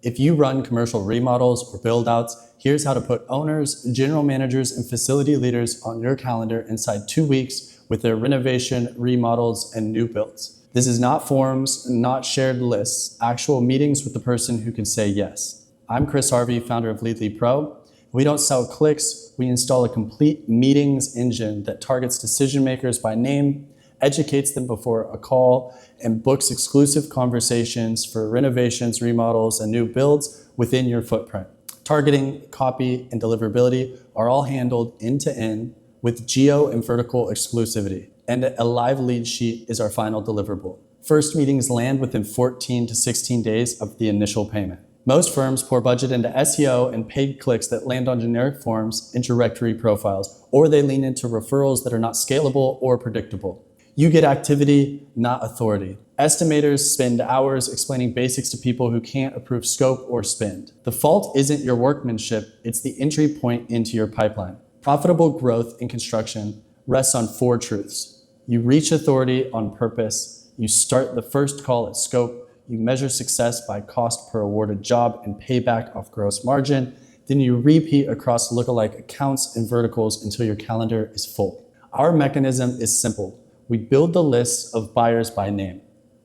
If you run commercial remodels or build-outs, here's how to put owners, general managers, and facility leaders on your calendar inside 2 weeks with their renovation, remodels, and new builds. This is not forms, not shared lists, actual meetings with the person who can say yes. I'm Chris Harvey, founder of Leadly Pro. We don't sell clicks, we install a complete meetings engine that targets decision makers by name, educates them before a call, and books exclusive conversations for renovations, remodels, and new builds within your footprint. Targeting, copy, and deliverability are all handled end-to-end with geo and vertical exclusivity. And a live lead sheet is our final deliverable. First meetings land within 14 to 16 days of the initial payment. Most firms pour budget into SEO and paid clicks that land on generic forms and directory profiles, or they lean into referrals that are not scalable or predictable. You get activity, not authority. Estimators spend hours explaining basics to people who can't approve scope or spend. The fault isn't your workmanship, it's the entry point into your pipeline. Profitable growth in construction rests on 4 truths. You reach authority on purpose, you start the first call at scope, you measure success by cost per awarded job and payback off gross margin, then you repeat across lookalike accounts and verticals until your calendar is full. Our mechanism is simple. We build the lists of buyers by name.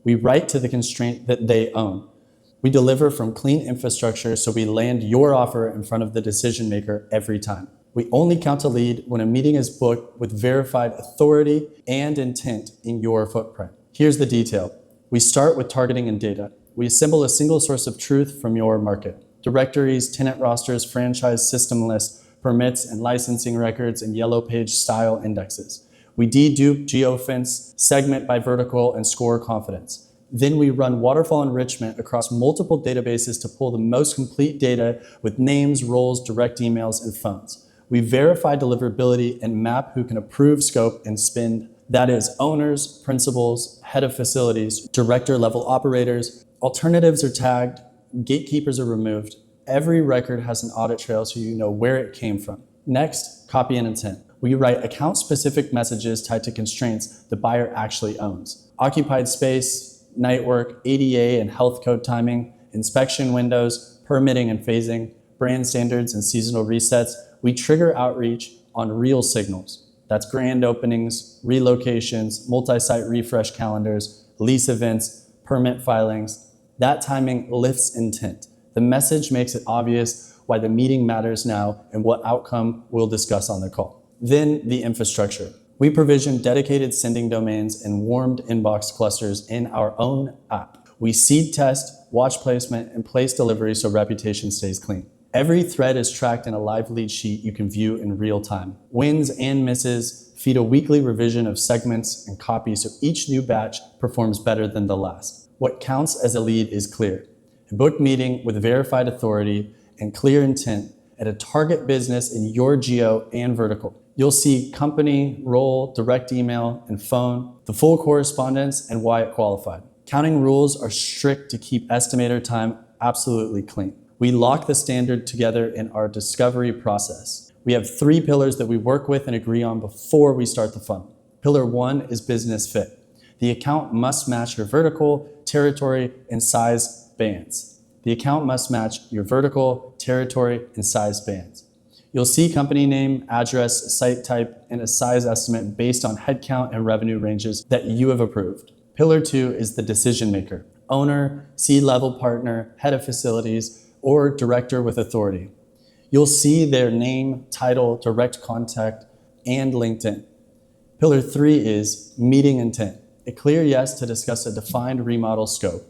We write to the constraint that they own. We deliver from clean infrastructure so we land your offer in front of the decision maker every time. We only count a lead when a meeting is booked with verified authority and intent in your footprint. Here's the detail. We start with targeting and data. We assemble a single source of truth from your market. Directories, tenant rosters, franchise system lists, permits and licensing records, and yellow page style indexes. We dedupe, geofence, segment by vertical, and score confidence. Then we run waterfall enrichment across multiple databases to pull the most complete data with names, roles, direct emails, and phones. We verify deliverability and map who can approve scope and spend. That is owners, principals, head of facilities, director-level operators. Alternatives are tagged, gatekeepers are removed. Every record has an audit trail so you know where it came from. Next, copy and intent. We write account-specific messages tied to constraints the buyer actually owns. Occupied space, night work, ADA and health code timing, inspection windows, permitting and phasing, brand standards and seasonal resets. We trigger outreach on real signals. That's grand openings, relocations, multi-site refresh calendars, lease events, permit filings. That timing lifts intent. The message makes it obvious why the meeting matters now and what outcome we'll discuss on the call. Then the infrastructure. We provision dedicated sending domains and warmed inbox clusters in our own app. We seed test, watch placement, and place delivery so reputation stays clean. Every thread is tracked in a live lead sheet you can view in real time. Wins and misses feed a weekly revision of segments and copies so each new batch performs better than the last. What counts as a lead is clear. A booked meeting with verified authority and clear intent at a target business in your geo and vertical. You'll see company, role, direct email, and phone, the full correspondence, and why it qualified. Counting rules are strict to keep estimator time absolutely clean. We lock the standard together in our discovery process. We have 3 pillars that we work with and agree on before we start the funnel. Pillar 1 is business fit. The account must match your vertical, territory, and size bands. The account must match your vertical, territory, and size bands. You'll see company name, address, site type, and a size estimate based on headcount and revenue ranges that you have approved. Pillar 2 is the decision maker, owner, C-level partner, head of facilities, or director with authority. You'll see their name, title, direct contact, and LinkedIn. Pillar 3 is meeting intent, a clear yes to discuss a defined remodel scope.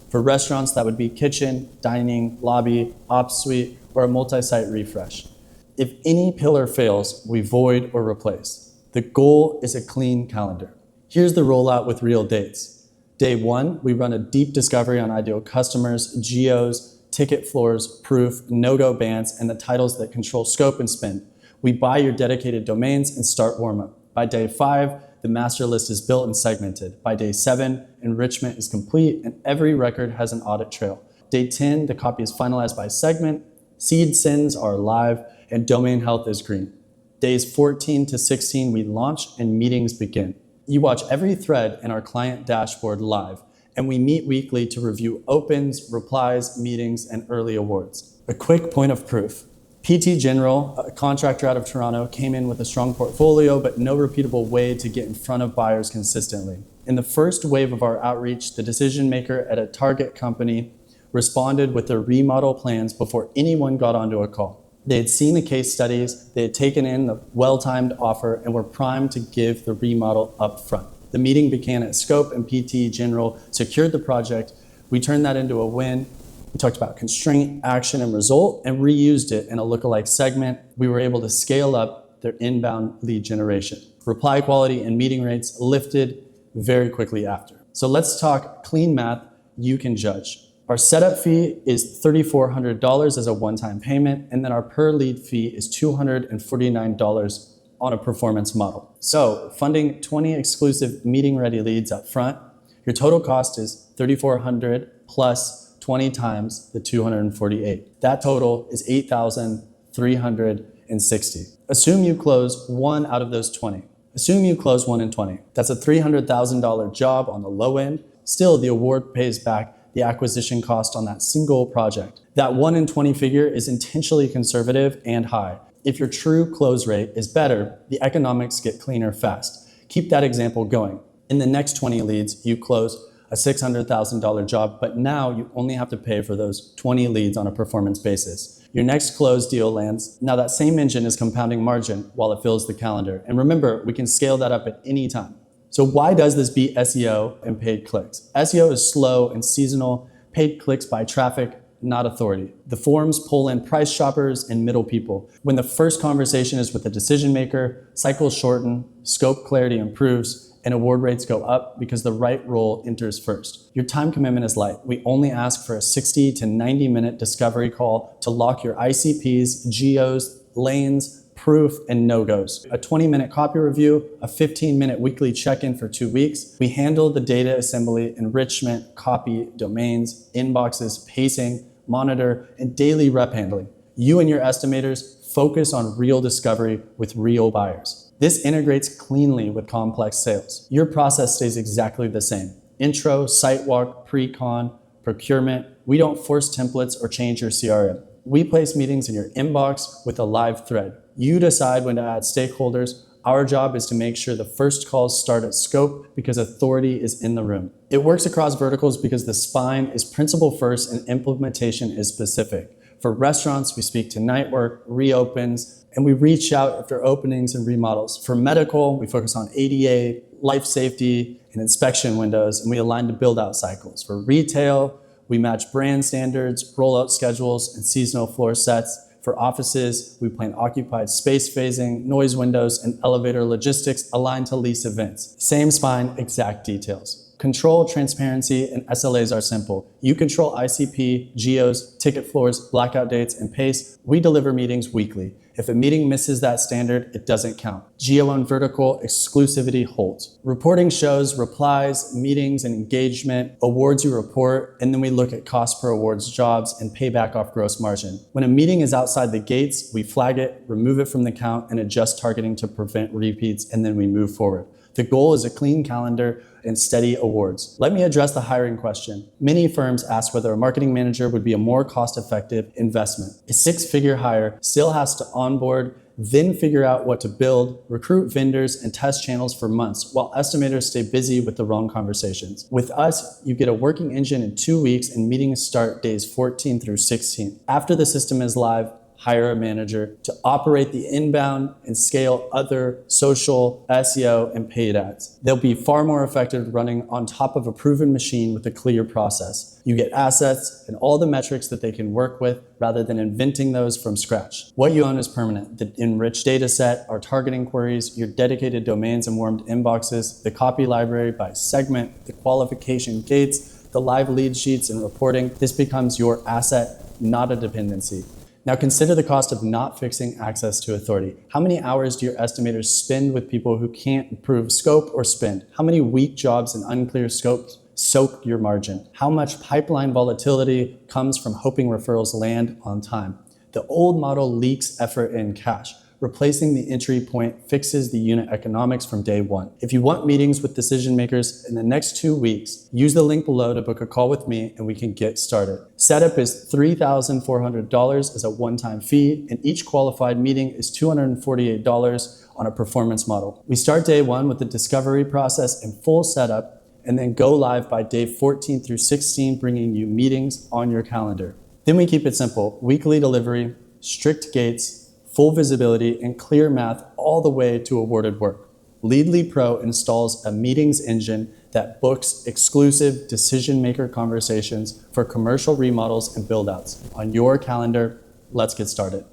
For restaurants, that would be kitchen, dining, lobby, ops suite, or a multi-site refresh. If any pillar fails, we void or replace. The goal is a clean calendar. Here's the rollout with real dates. Day 1, we run a deep discovery on ideal customers, geos, ticket floors, proof, no-go bans, and the titles that control scope and spend. We buy your dedicated domains and start warm-up. By day 5, the master list is built and segmented. By day 7, enrichment is complete and every record has an audit trail. Day 10, the copy is finalized by segment, seed sends are live, and domain health is green. Days 14 to 16, we launch and meetings begin. You watch every thread in our client dashboard live. And we meet weekly to review opens, replies, meetings, and early awards. A quick point of proof. PT General, a contractor out of Toronto, came in with a strong portfolio, but no repeatable way to get in front of buyers consistently. In the first wave of our outreach, the decision maker at a target company responded with their remodel plans before anyone got onto a call. They had seen the case studies, they had taken in the well-timed offer, and were primed to give the remodel up front. The meeting began at scope, and PT General secured the project. We turned that into a win. We talked about constraint, action, and result, and reused it in a lookalike segment. We were able to scale up their inbound lead generation. Reply quality and meeting rates lifted very quickly after. So let's talk clean math you can judge. Our setup fee is $3,400 as a one-time payment, and then our per lead fee is $249 on a performance model. So funding 20 exclusive meeting-ready leads up front, your total cost is $3,400 plus 20 times the 248. That total is $8,360. Assume you close one out of those 20. Assume you close 1 in 20. That's a $300,000 job on the low end. Still, the award pays back the acquisition cost on that single project. That 1 in 20 figure is intentionally conservative and high. If your true close rate is better, the economics get cleaner fast. Keep that example going. In the next 20 leads, you close a $600,000 job, but now you only have to pay for those 20 leads on a performance basis. Your next closed deal lands. Now that same engine is compounding margin while it fills the calendar. And remember, we can scale that up at any time. So why does this beat SEO and paid clicks? SEO is slow and seasonal. Paid clicks buy traffic, not authority. The forums pull in price shoppers and middle people. When the first conversation is with the decision maker, cycles shorten, scope clarity improves, and award rates go up because the right role enters first. Your time commitment is light. We only ask for a 60 to 90 minute discovery call to lock your ICPs, geos, lanes, proof, and no-goes. A 20-minute copy review, a 15-minute weekly check-in for 2 weeks. We handle the data assembly, enrichment, copy, domains, inboxes, pacing, monitor, and daily rep handling. You and your estimators focus on real discovery with real buyers. This integrates cleanly with complex sales. Your process stays exactly the same. Intro, site walk, pre-con, procurement. We don't force templates or change your CRM. We place meetings in your inbox with a live thread. You decide when to add stakeholders. Our job is to make sure the first calls start at scope because authority is in the room. It works across verticals because the spine is principle first and implementation is specific. For restaurants, we speak to night work, reopens, and we reach out after openings and remodels. For medical, we focus on ADA, life safety, and inspection windows, and we align to build-out cycles. For retail, we match brand standards, rollout schedules, and seasonal floor sets. For offices, we plan occupied space phasing, noise windows, and elevator logistics aligned to lease events. Same spine, exact details. Control, transparency, and SLAs are simple. You control ICP, geos, ticket floors, blackout dates, and pace. We deliver meetings weekly. If a meeting misses that standard, it doesn't count. Geo and vertical exclusivity holds. Reporting shows replies, meetings, and engagement, awards you report, and then we look at cost per awards jobs and payback off gross margin. When a meeting is outside the gates, we flag it, remove it from the count, and adjust targeting to prevent repeats, and then we move forward. The goal is a clean calendar and steady awards. Let me address the hiring question. Many firms ask whether a marketing manager would be a more cost-effective investment. A six-figure hire still has to onboard, then figure out what to build, recruit vendors, and test channels for months, while estimators stay busy with the wrong conversations. With us, you get a working engine in 2 weeks and meetings start days 14 through 16. After the system is live, hire a manager to operate the inbound and scale other social, SEO, and paid ads. They'll be far more effective running on top of a proven machine with a clear process. You get assets and all the metrics that they can work with rather than inventing those from scratch. What you own is permanent. The enriched data set, our targeting queries, your dedicated domains and warmed inboxes, the copy library by segment, the qualification gates, the live lead sheets and reporting. This becomes your asset, not a dependency. Now consider the cost of not fixing access to authority. How many hours do your estimators spend with people who can't improve scope or spend? How many weak jobs and unclear scopes soak your margin? How much pipeline volatility comes from hoping referrals land on time? The old model leaks effort and cash. replacing the entry point fixes the unit economics from day one. If you want meetings with decision makers in the next 2 weeks, use the link below to book a call with me and we can get started. Setup is $3,400 as a one-time fee, and each qualified meeting is $248 on a performance model. We start day one with the discovery process and full setup, and then go live by day 14 through 16, bringing you meetings on your calendar. Then we keep it simple: weekly delivery, strict gates, full visibility, and clear math all the way to awarded work. Leadly Pro installs a meetings engine that books exclusive decision maker conversations for commercial remodels and build outs on your calendar. Let's get started.